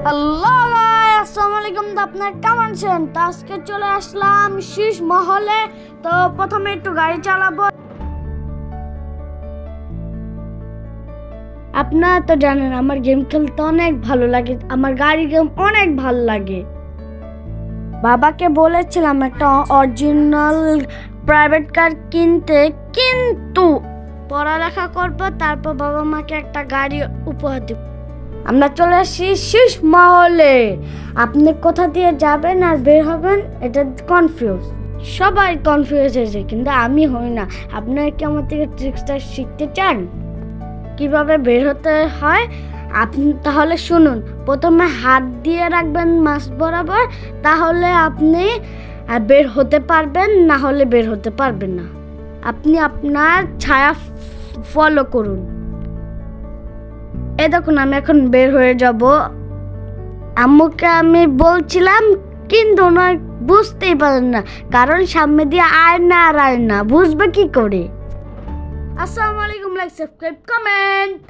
Hello guys, আসসালামু আলাইকুম। তো আপনারা কেমন আছেন? তো আজকে চলে আসলাম শীষ মহলে। তো প্রথমে একটু গাড়ি চালাবো। আপনারা তো জানেন আমার গেম খেলতে অনেক ভালো লাগে, আমার গাড়ি গেম অনেক ভালো লাগে। বাবাকে বলেছিলাম একটা অরিজিনাল প্রাইভেট কার কিনতে, কিন্তু পড়ালেখা করবো, তারপর বাবা মাকে একটা গাড়ি উপহার দিব। আমরা চলে আসছি শীষ মহলে। আপনি কোথা দিয়ে যাবেন আর বের হবেন এটা কনফিউজ, সবাই কনফিউজ হয়েছে, কিন্তু আমি হই না। আপনারা কি আমার থেকে ট্রিক্সটা শিখতে চান কিভাবে বের হতে হয়? আপনি তাহলে শুনুন, প্রথমে হাত দিয়ে রাখবেন মাঝ বরাবর, তাহলে আপনি বের হতে পারবেন, না হলে বের হতে পারবেন না। আপনি আপনার ছায়া ফলো করুন। এই দেখুন, আমি এখন বের হয়ে যাব। আম্মুকে আমি বলছিলাম, কিন্তু ওনার বুঝতেই পারেন না, কারণ সামনে দিয়ে আয়না আর আয়না, বুঝবে কি করে? আসসালামু আলাইকুম। Like, subscribe, comment.